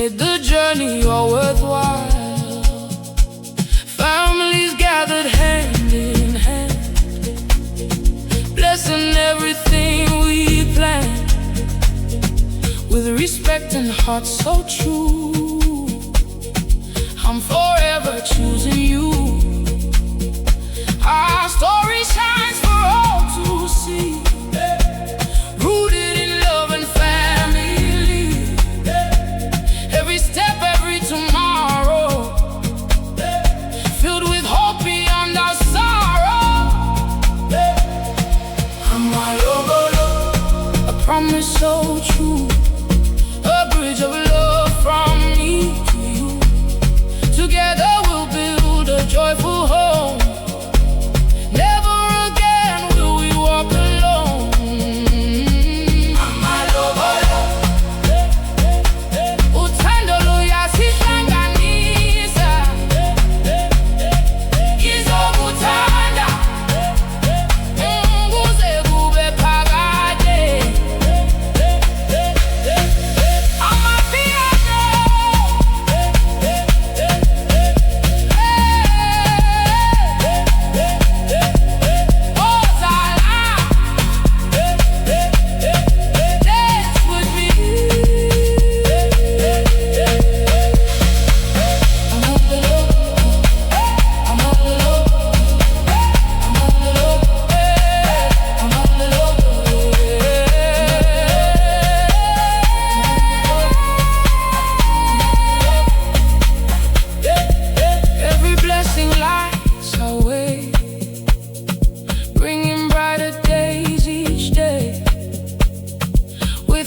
made the journey all worthwhile. Families gathered hand in hand, blessing everything we planned, with respect and heart so true. I'm forever choosing you. Our story shines for all to see, rooted in love and family. Every step, every tomorrow, filled with hope beyond our sorrow. Amabalabala, a promise so true, a bridge of love from me to you. Together we'll build a joyful home.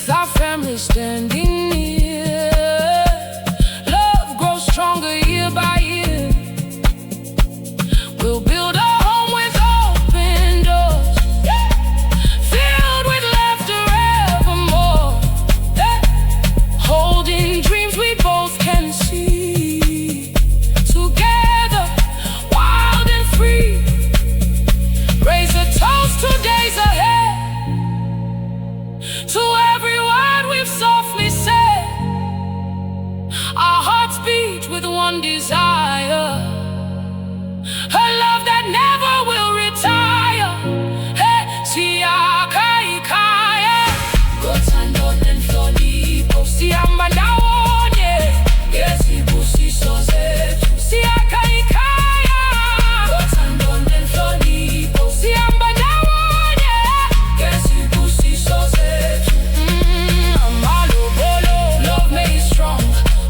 Our family standing near, love grows stronger year by year. We'll build a home with open doors, filled with laughter evermore, holding dreams we both can see. Together, wild and free, raise a toast to days ahead, to every word we've softly said. Our hearts beat with one desire, a love that never will retire. Hey, siaka ikaya, gothando nenhlonipho sihamba ndawonye, ngezibusiso zethu. Siaka ikaya, gothando nenhlonipho sihamba ndawonye, ngezibusiso zethu. Love made strong,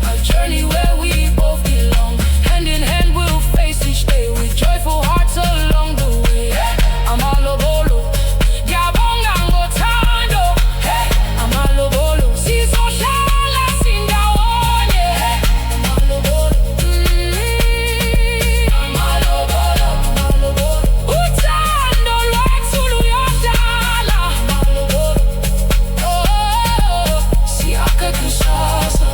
a journey where we both belong. Hand in hand we'll face each day with joyful hearts along the way. Amabalabala, ngiyabonga ngothando. Amabalabala, sizohlala sindawonye. Amabalabala, Amabalabala, uthando lwethu luyohlala. Amabalabala, siyakha kusasa.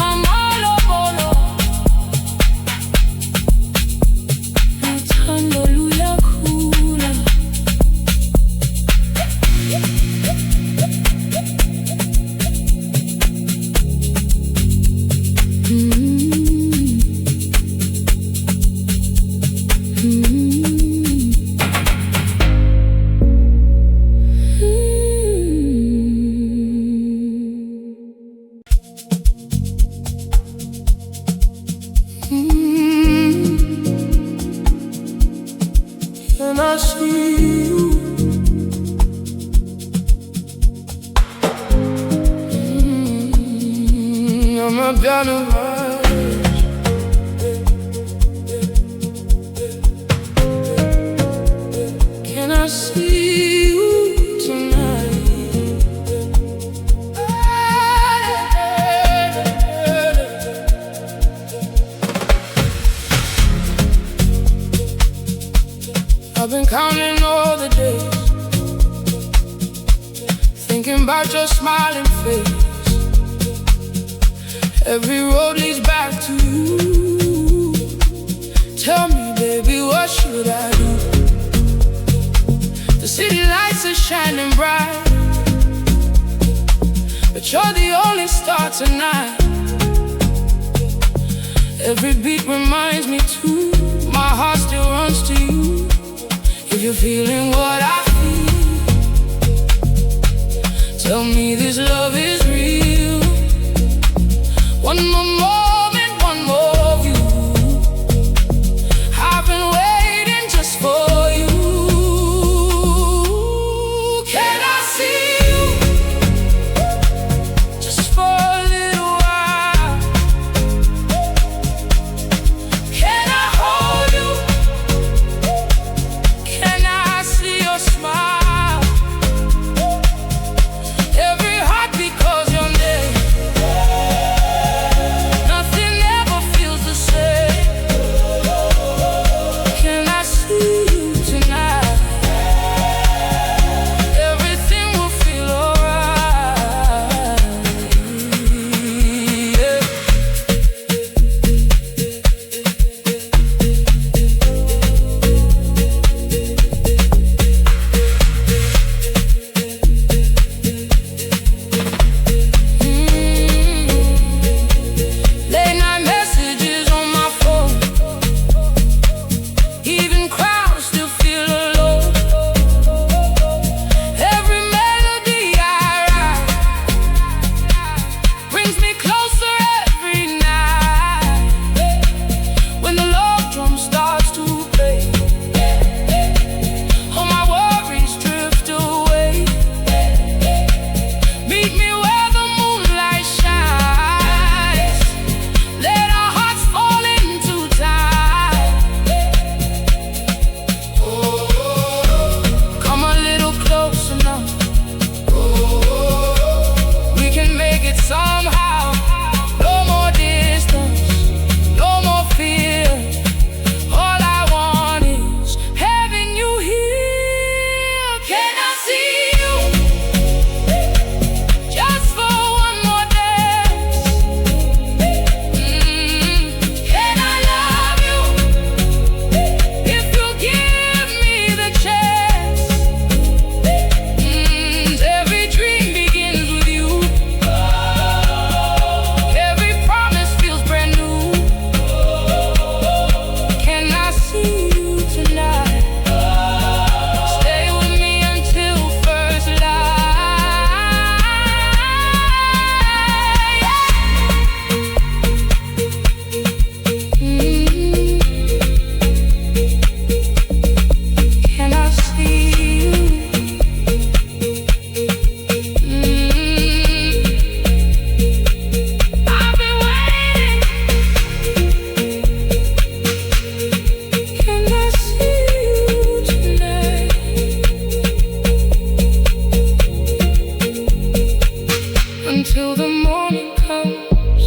Amabalabala, uthando luyakhula. And I see you. Amapiano. Can I see you tonight? I've been counting all the days, thinking about your smiling face. Every road leads back to you. Tell me, shining bright, but you're the only star tonight. Every beat reminds me too, my heart still runs to you. If you're feeling what I feel, tell me this love is real. One more moment, one more view. I've been waiting just for you. Can I see you just for a little while? Can I hold you? Can I see your smile? Every heartbeat calls your name. Nothing ever feels the same. Can I see you tonight? Everything will feel alright. Yeah. Late night messages on my phone, even crowds still feel alone. Every melody I write brings me closer every night. When the love drum starts to play, all my worries drift away. Meet me where the moonlight shines. Let our hearts fall into time. Come a little closer now. We can make it somehow. No more distance, no more fear. All I want is having you here. Can I see you just for one more dance? Can I love you if you give me the chance? Every dream begins with you. Every promise feels brand new. Can I see you tonight? Stay with me until first light. Can I see you? I've been waiting. Can I see you tonight? Until the morning comes.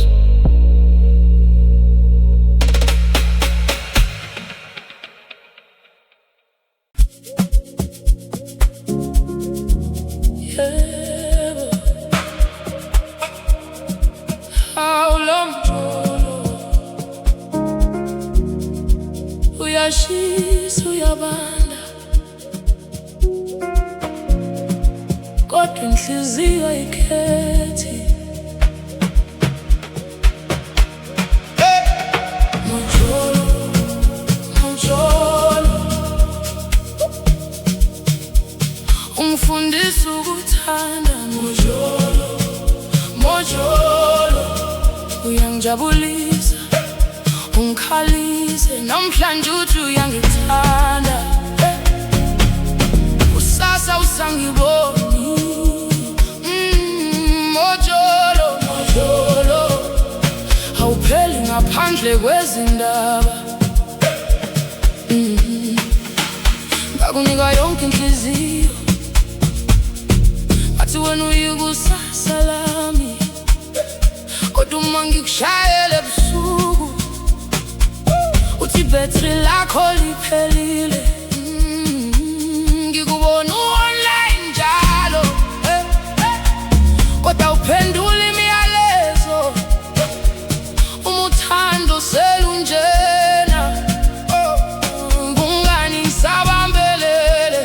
Yeah. How long uyashisa uyabanda, kodwa inhliziyo ayikhethi. Mojolo, mojolo, ungifundisa ukuthanda. Mojolo, mojolo, uyangijabulisa, ungikhalise. Namhlanje uthi uyangithanda. Usasa usangiboni. Mojolo, mojolo, awupheli ngaphandle kwezindaba. Ngakunika yonke inhliziyo, athi wena uyikusasa lami. Kodwa uma ngikushayela ebusuku, uthi ibhetri lakho liphelile. Ngikubona online njalo, kodwa uphendula imiyalezo. Umuthando selunjena, bungani ngisabambelele.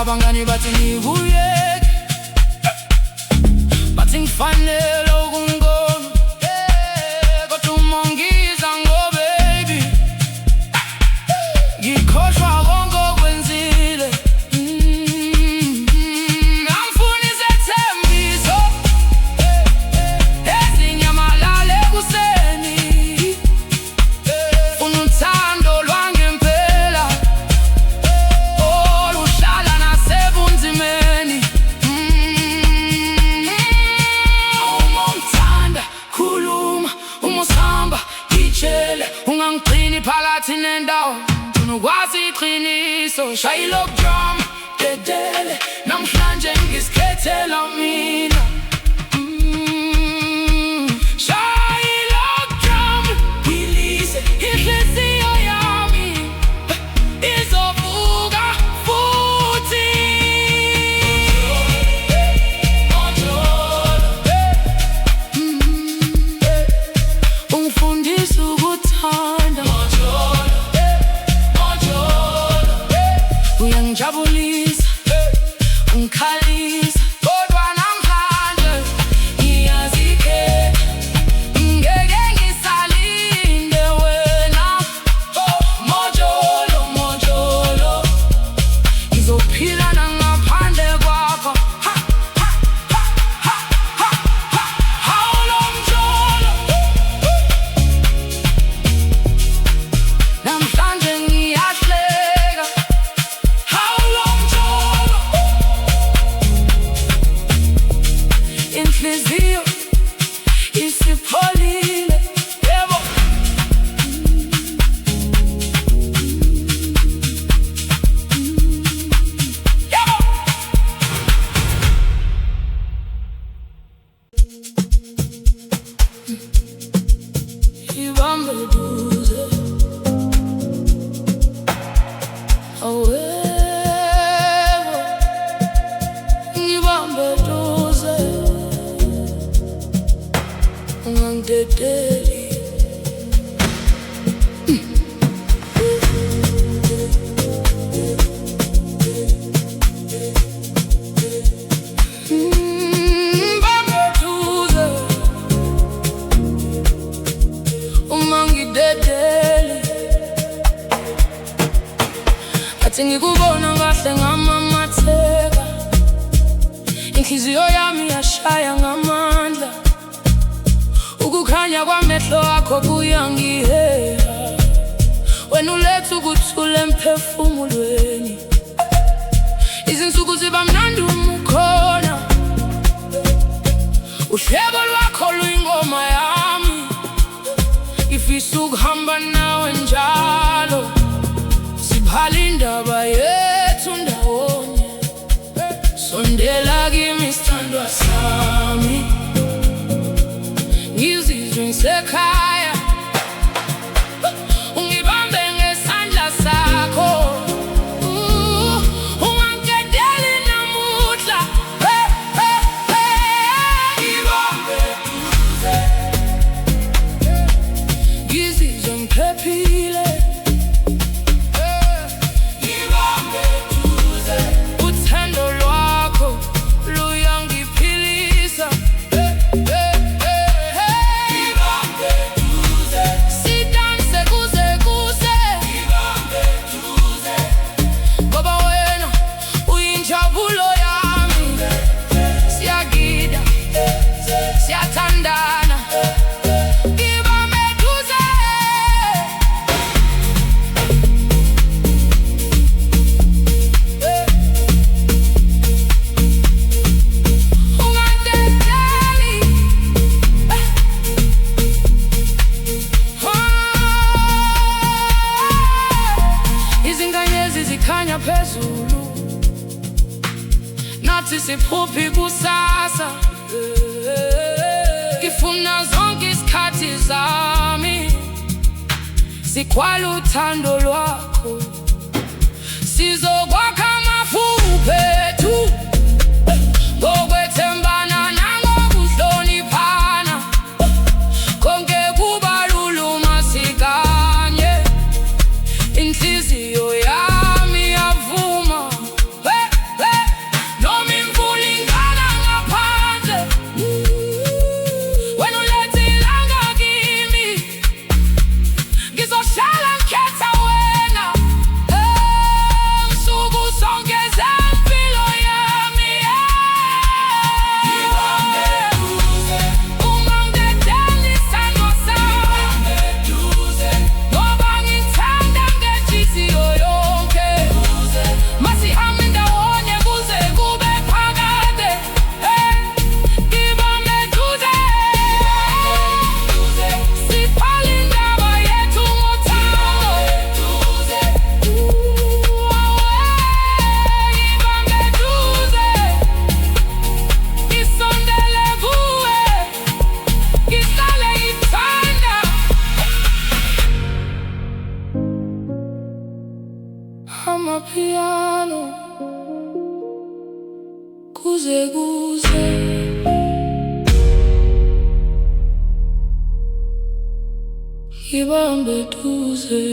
abangani bathi ngibuyeke, bathi ngifanele ukungona, kodwa uma ngiza ngo-baby ngikhohlwa konke okwenzile. Angifuni izethembiso ezinyamalala ekuseni, funa uthando lwangempela oluhlala nasebunzimeni. Uma ungithanda khuluma, uma usihamba ngitshele, ungangigcini phakathi nendawo, ngifuna ukwazi iqiniso. Shaya ilokhu drum dedele, namhlanje ngizikhethela mina. Shaya ilokhu drum ngilise, inhliziyo yami izovuka futhi. Ungifundisa ukuthanda, uyangijabulisa, ungikhalisa, kodwa namhlanje ngiyazikhetha. Ngeke ngisalinde wena, mojolo, mojolo, ngizophila nangaphandle kwakho. Ha, ha, ha, ha, ha, ha. Hawu lo mjolo, namhlanje ngiyahleka. Hawu lo mjolo, inhliziyo isipholile, yebo. Yebo. Ibambe duze, awebo, ngibambe duze, ungangidedeli. Bambe duze, ungangidedeli. Athi ngikubona kahle ngamamatheka, inhliziyo yami yashaya ngamandla. Ukukhanya kwamehlo akho kuyangiheha, wena uletha ukuthula emphefumulweni. Izinsuku ziba mnandi uma ukhona, uhlebo lwakho luyingoma yami. Ngifisa ukuhamba nawe njalo, sibhala indaba yethu ndawonye. Sondela kimi sithandwa sami, ngizizwe ngisekhaya. Ungibambe ngesandla sakho, ungangidedeli namuhla. Ngibambe duze, ngizizwe ngiphephile. Ngibambe duze, uthando lwakho luyangiphilisa. Ngibambe duze, sidanse kuze kuse. Ngibambe duze, ngoba wena uyinjabulo yami. Siyagida, siyathandana. Ngibambe duze, ungangidedeli. Izinkanyezi zikhanya phezulu, nathi siphuphi kusasa. Ngifuna zonke isikhathi zami sikwala uthando lwakho, sizokwakha amafupho ethu ngokwethembana nangokuhloniphana. Konke kuba lula uma sikanye, inhliziyo yami yavuma. Amapiano kuze kuze ibambe duze.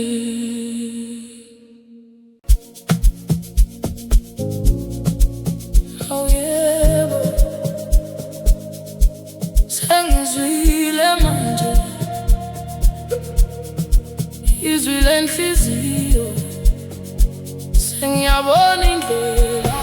Oh yebo, sengizwile manje izwi lenhliziyo, sengiyabona indlela.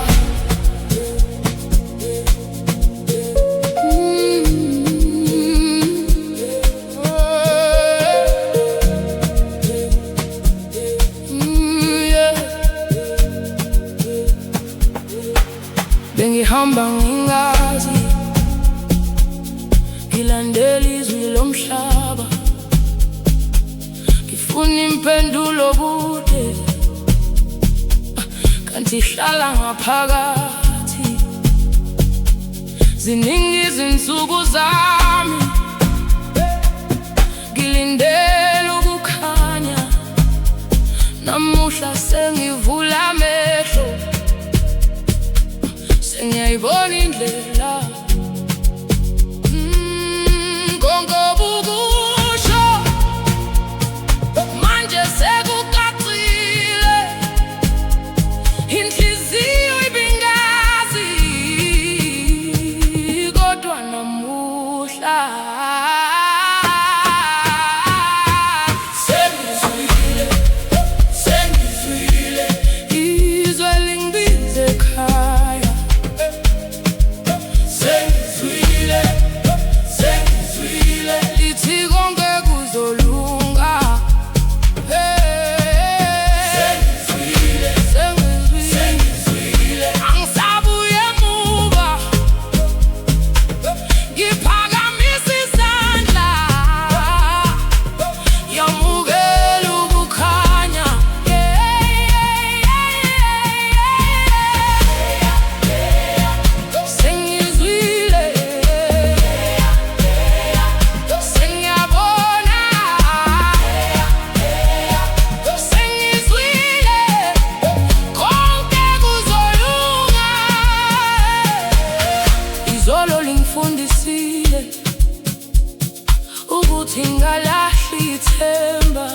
Bengihamba ngingazi, ngilandela izwi lomhlaba, ngifuna impendulo kude, kanti ihlala ngaphakathi. Ziningi izinsuku zami ngilindele ukukhanya, namuhla sengivula amehlo, sengiyayibona indlela. Konke obukusho manje sekucacile, inhliziyo ibingazi, kodwa namuhla sengizwile, sengizwile izwi lingibiza ekhaya. Sengizwile, sengizwile lithi konke kuzolunga. Sengizwile, sengizwile angisabuye emuva, ngiphakamisa isandla, yamukela ukukhanya. Sengizwile, sengiyabona, sengizwile konke kuzolunga. Izolo lingifundisile ukuthi ngalahli ithemba,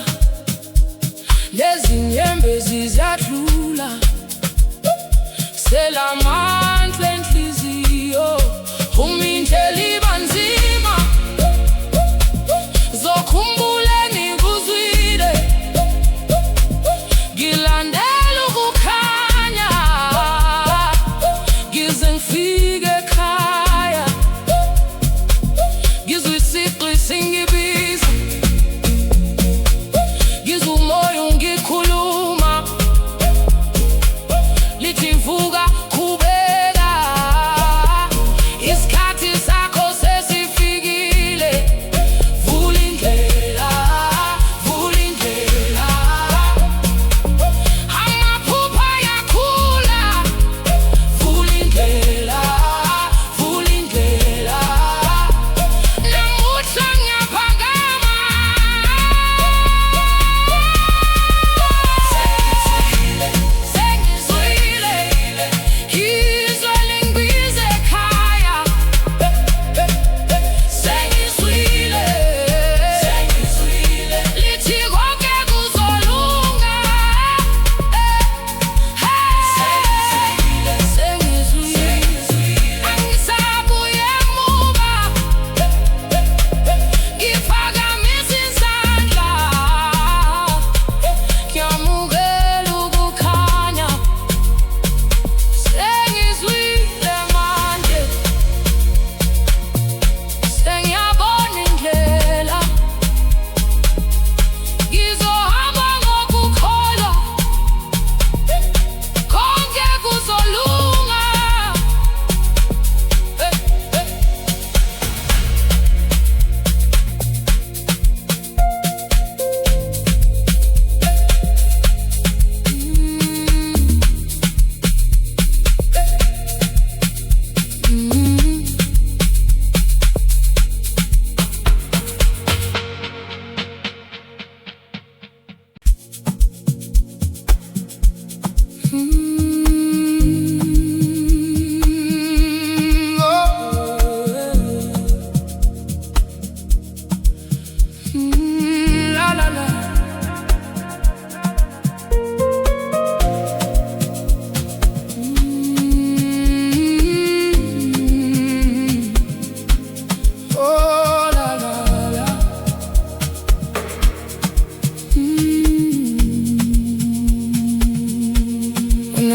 lezinyembezi ziyadlula, selamandla enhliziyo, uma indlela iba nzima, zokhumbula nikuzwile, ngilandela ukukhanya, ngize ngifike ekhaya, ngizwe isigqi singibiza, ngizwe umoya ungikhuluma, lithi vuka kube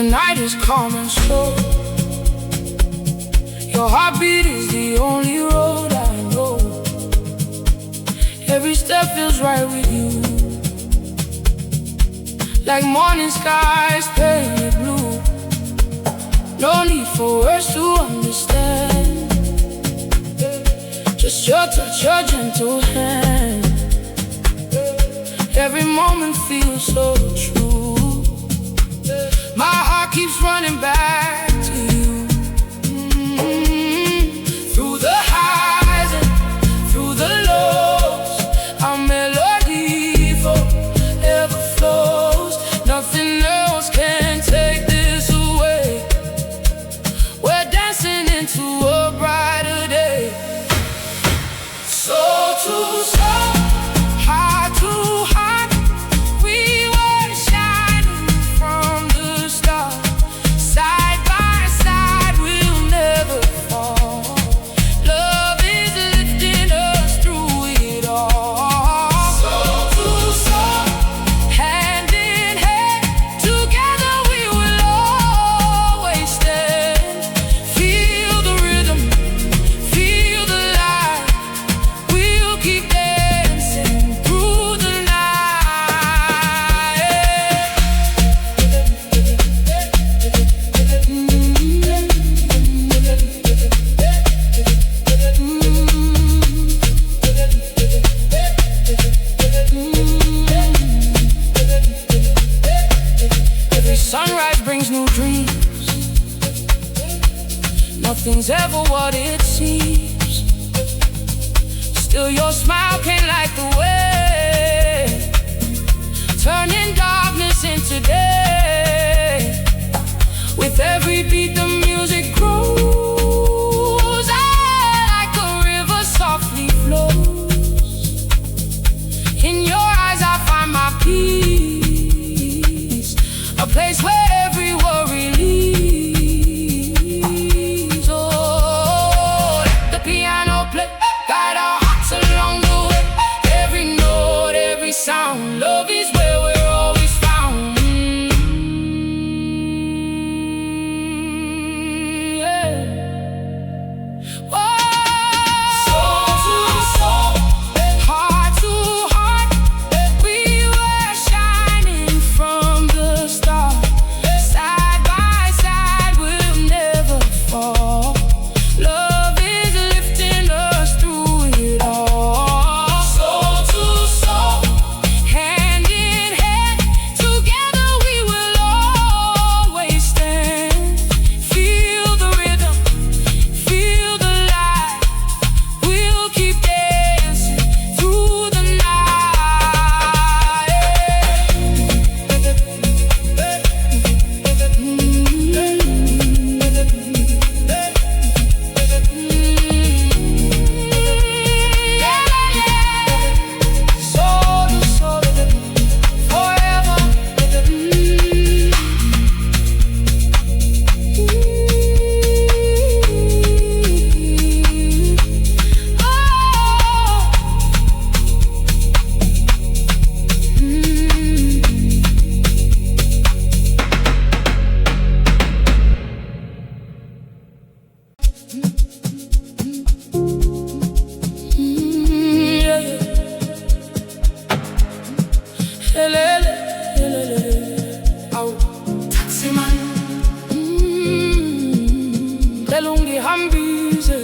the night is calm and slow. Your heartbeat is the only road I know. Every step feels right with you, like morning skies painted blue. No need for words to understand, just your touch, your gentle hand. Every moment feels so true. My heart keeps running back to you. Through the highs and through the lows, our melody forever flows. Nothing else can take this away. We're dancing into a brighter day. Soul to soul, heart to heart, we were shining from the start. Side by side, we'll never fall. Love is lifting us through it all. Soul to soul, hand in hand, together we will always stand. Feel the rhythm, feel the light. We'll keep dancing through the night. Every sunrise brings new dreams. Nothing's ever what it seems. Still your smile can't light the way, turning darkness into day. With every beat the music grows, like a river softly flows. In your eyes I find my peace, a place where every worry leaves. Oh, let the piano play, guide our hearts along the way. Every note, every sound, love is where we're always found. Yeah. Whoa. Soul to soul, heart to heart, we were shining from the start. Side by side, we'll never fall. Love is lifting us through it all. Soul to soul, hand in hand, together we will always stand. Feel the rhythm, feel the light. We'll keep dancing through the night. Soul to soul, forever. Taximan, delungi hambize.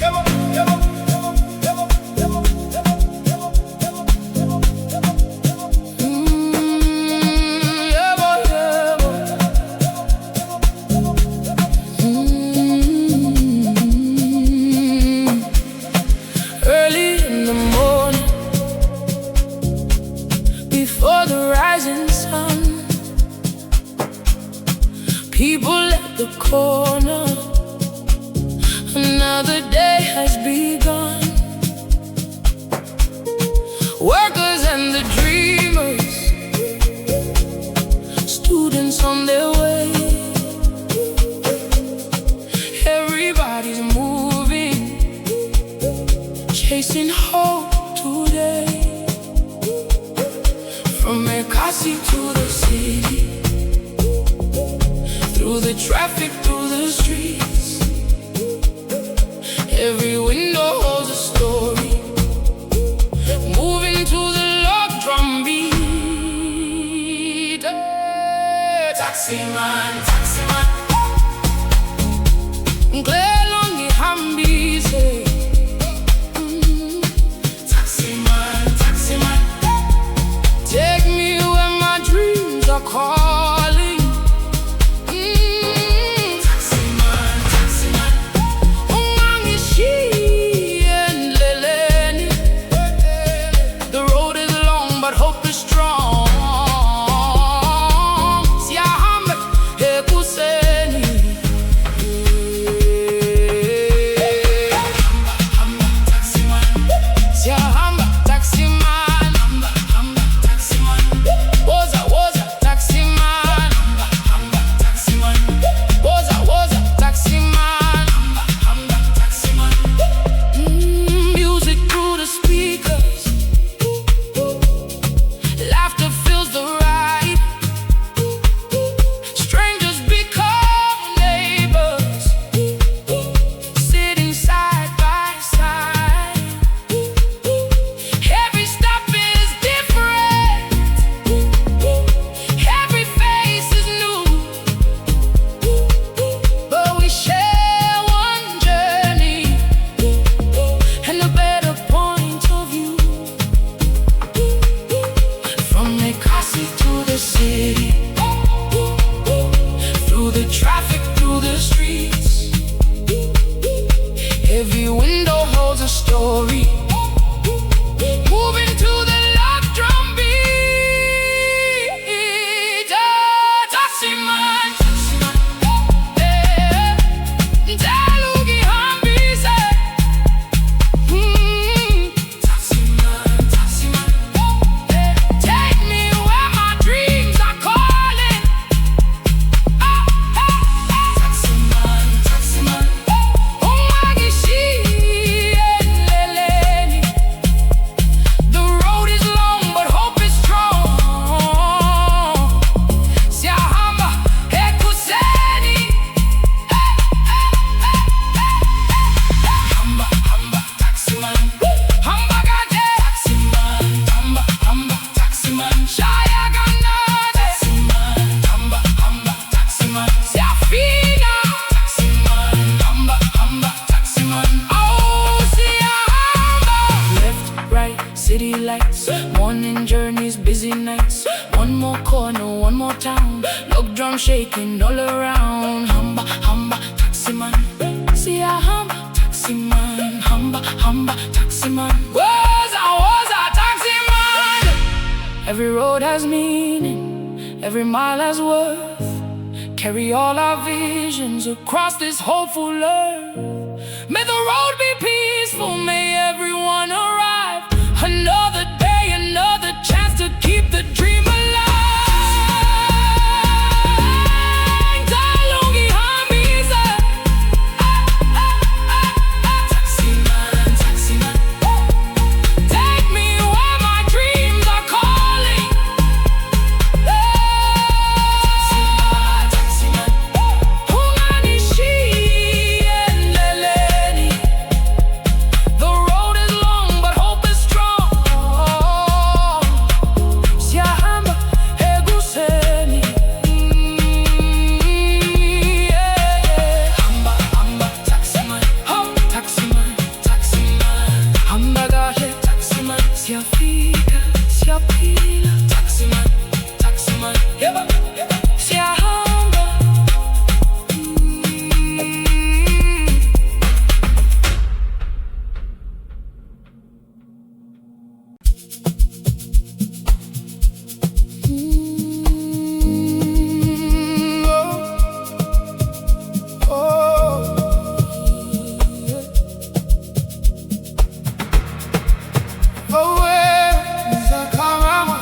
Yebo, yebo. Early in the morning, before the rising sun, people at the corner, another day has begun. Workers and the dreamers, students on their way. Everybody's moving, chasing hope today. From Ekasi to the city, the traffic, through the streets. Every window holds a story, moving to the log drum beat. Taxi man, taxi man, nglelongi hambise. Taxi man, taxi man, take me where my dreams are calling. Taxi man, taxi man, ungangishiye endleleni. The road is long but hope is strong. Siyahamba ekuseni. Hamba taxi man, siyahamba taxi man. Hamba taxi man, woza woza taxi man. Hamba taxi man, woza woza taxi man. Hamba taxi man. Music through the speakers, laughter fills the ride. Strangers become neighbors, sitting side by side. Every stop is different, every face is new, but we share one journey and a better point of view. From Nekasi to the city, through the traffic, through the streets. Every window holds a story, moving to the love drum beat. Taxi man, taxi man, Ntalugi hambise. Taxi man, taxi man, take me where my dreams are calling. Taxi man, taxi man, ungangishiye endleleni. The road is long but hope is strong. Siyahamba ekuseni. Hamba hamba taxi man, hamba kade taxi man. Hamba hamba taxi man, shaya ganade taxi man. Hamba hamba taxi man, siyafika taxi man. Hamba hamba taxi man, oh siyahamba. Left, right, city lights, morning journeys, busy nights. One more corner, one more town, log drum shaking all around. Hamba hamba taxi man, siyahamba taxi man. Hamba hamba taxi man, woza woza taxi man. Every road has meaning, every mile has worth. Carry all our visions across this hopeful earth. May the road be peaceful, may everyone arrive. Another day, another chance to keep the dream alive. Ntalungi hambise. Taxi man, taxi man, take me where my dreams are calling. Taxi man, unganishiye endleleni. The road is long but hope is strong. Siyahamba ekuseni. Hamba hamba taxi man, taxi man, taxi man. Hamba kahle taxi man, siyafika siyaphila taxi man, taxi man. Siyahamba. Oh, oh. Oh, where is the karama?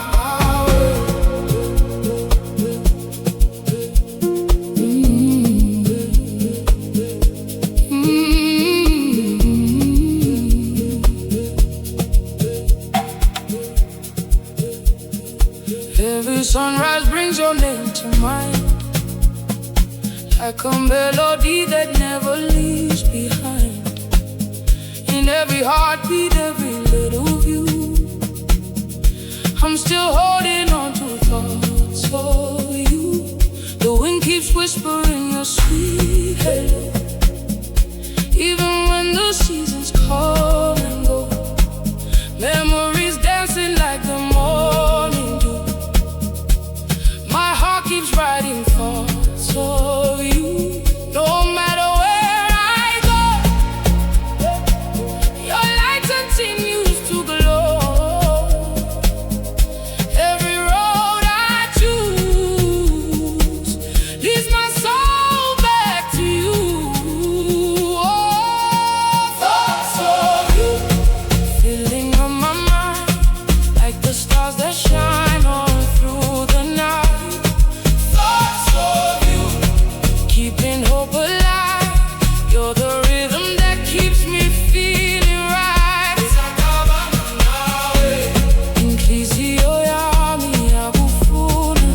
Every sunrise brings your name to mind. like a melody that never leaves behind. In every heartbeat, every little view, I'm still holding on to thoughts of you. The wind keeps whispering your sweet hello, even when the seasons come and go. Memories dancing like the morning dew. My heart keeps writing thoughts of you. No matter where I go, your light continues to glow. Every road I choose leads my soul back to you. Oh, thoughts of you filling up my mind like the stars that shine all through the night. Thoughts of you keeping hope alive. You're the rhythm that keeps me feeling right. Inhliziyo yami yakufuna,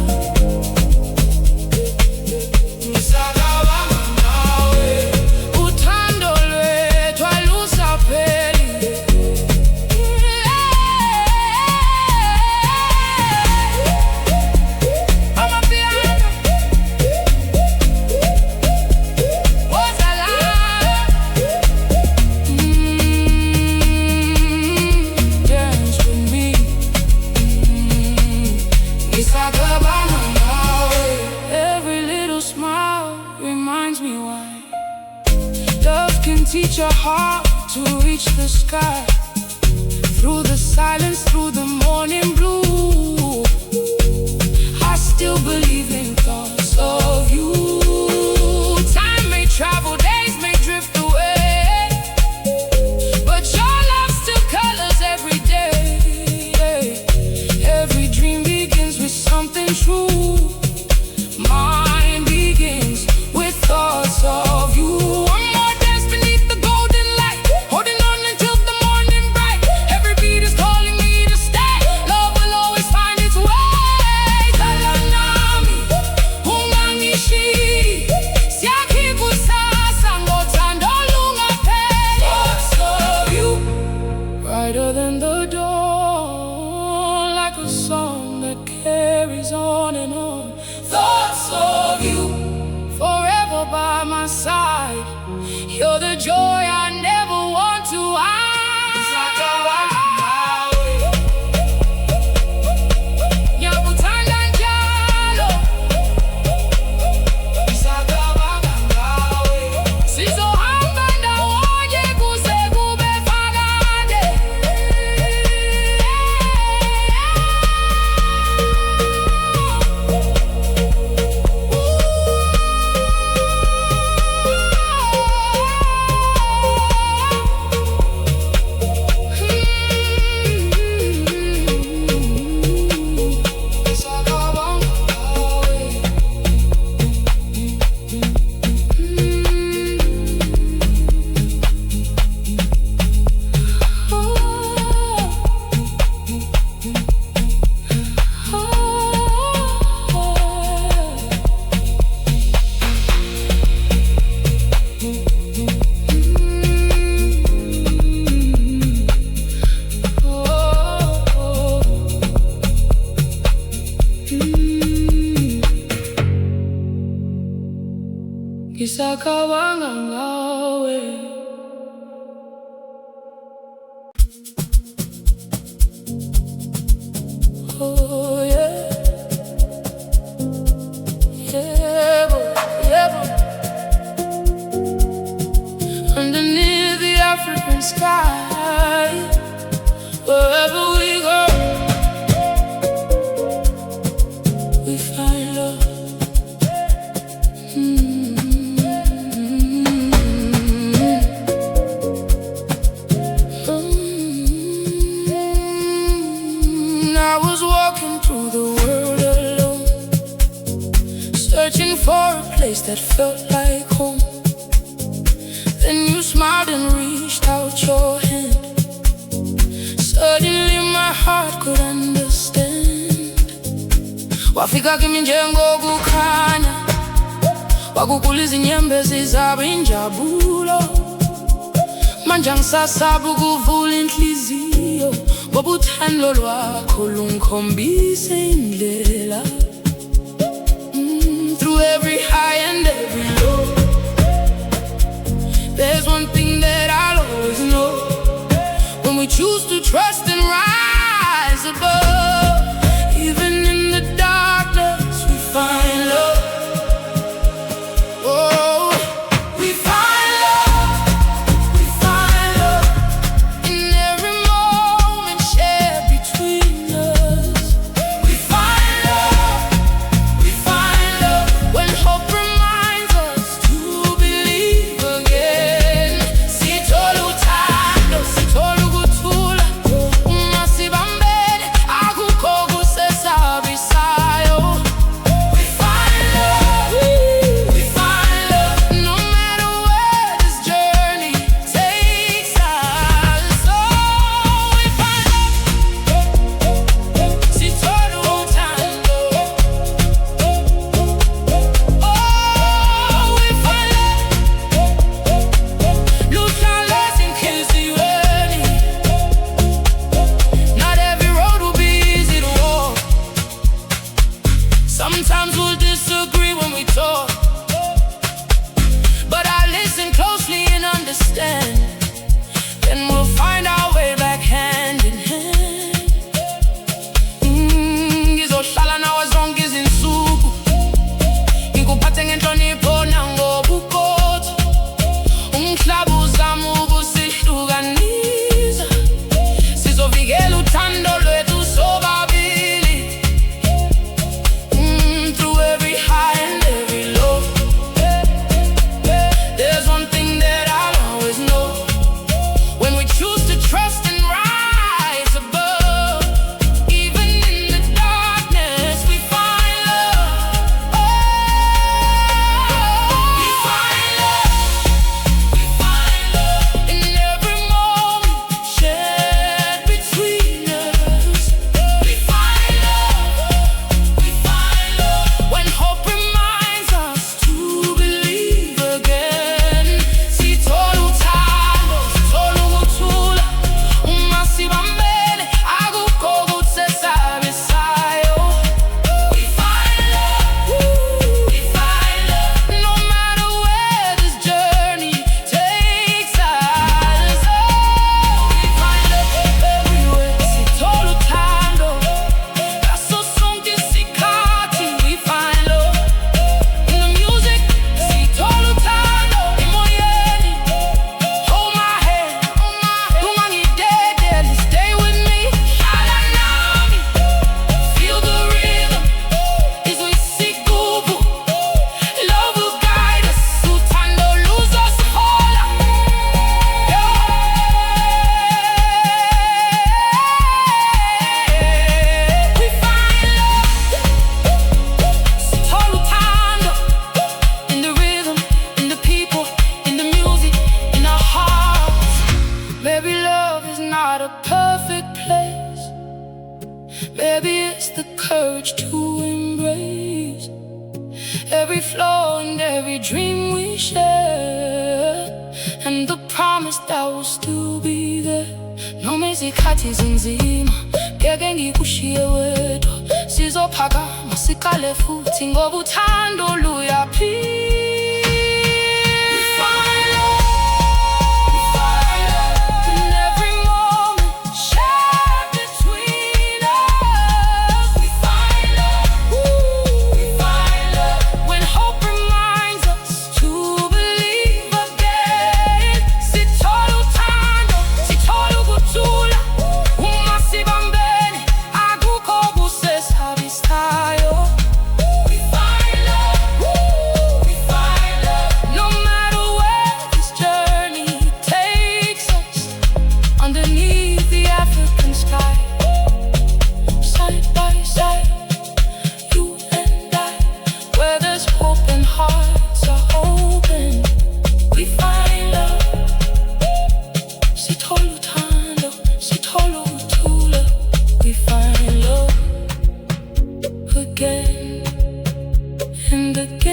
uthando lwethu alusapheli. Amapiano, dance with me. Ngisacabanga ngawe. Every little smile reminds me why love can teach a heart to reach the sky. Through the silence, through the morning blue, I still believe in thoughts of you. Time may travel, days may drift away, but your love still colors every day. Every dream begins with something true. Mine begins with thoughts of you. One more dance beneath the golden light, holding on until the morning bright. Every beat is calling me to stay. Love will always find its way. Talanami, ungangishili, siyakikusasa ngothando lungapheli. Thoughts of you, brighter than the dawn, like a song that carries on and on. Thoughts of you, forever by my side. You're the joy I never want to hide. Ngiyakuthanda njalo, ngisacabanga ngawe. Sizohamba ndawonye kuze kube phakade. Ngisacabanga ngawe. Oh yeah, yeah, boy, yeah, boy. Underneath the African sky, wherever we go, we find love. I was walking through the world alone, searching for a place that felt like home. Then you smiled and reached out your hand. Suddenly my heart could understand. Wafika kimi njengokukhanya, Kwakukhula izinyembezi zaba injabulo, manje angisasaba ukuvula inhliziyo, ngoba uthando lwakho lungikhombise indlela. Through every high and every low, there's one thing that I'll always know: when we choose to trust and rise above, even in the darkness we find love. Oh, we find love, we find love in every moment shared between us. We find love, we find love when hope reminds us to believe again. Sithole uthando, sithole ukuthula, uma sibambene akukho kusesabisayo. We find love, we find love, no matter where this journey takes us. Oh, we find love, sithole uthando. Oh, we find love, luhlala zinhliziweni. Not every road will be easy to walk. Sometimes we'll disagree when we talk, but I listen closely and understand. Then we'll find our way back hand in hand. Ngizohlala nawe zonke izinsuku, ngikuphathe ngenhlonipho nangobuqotho. Umhlaba uzama ukusihlukanisa, sizovikela uthando lwethu sobabili. Through every high and every low, there's one thing that I'll always know: when we choose to trust and rise above, even in the darkness we find love. Oh, we find love, we find love in every moment shared between us. We find love, we find love when hope reminds us to believe again. Sithole uthando, sithole ukuthula, uma sibambene akukho kusesabisayo. We find love, we find love, no matter where this journey takes us. Oh, we find love everywhere. Sithole uthando ngaso sonke isikhathi. We find love in the music, sithole uthando emoyeni. Hold my hand, ungangidedeli, stay with me. Hlala nami, feel the rhythm, izwe isigubhu. Love will guide us, uthando luzosihola. We find love, sithole uthando in the rhythm, in the people, in the music, in our hearts. Maybe love is not a perfect place. Maybe it's the courage to embrace every flaw and every dream we share, and the promise that we'll still be there. Noma izikhathi zinzima, ngeke ngikushiye wedwa. Sizophakama siqale futhi ngoba uthando luyaphila. We find love in every moment shared between us. We find love when hope reminds us to believe again. Sithole uthando, sithole ukuthula, uma sibambene akukho kusesabisayo. We find love, no matter where this journey takes us. Underneath the African sky, side by side, you and I, where there's hope and hearts are open. We find love, sithole uthando, sithole ukuthula. We find love again and again.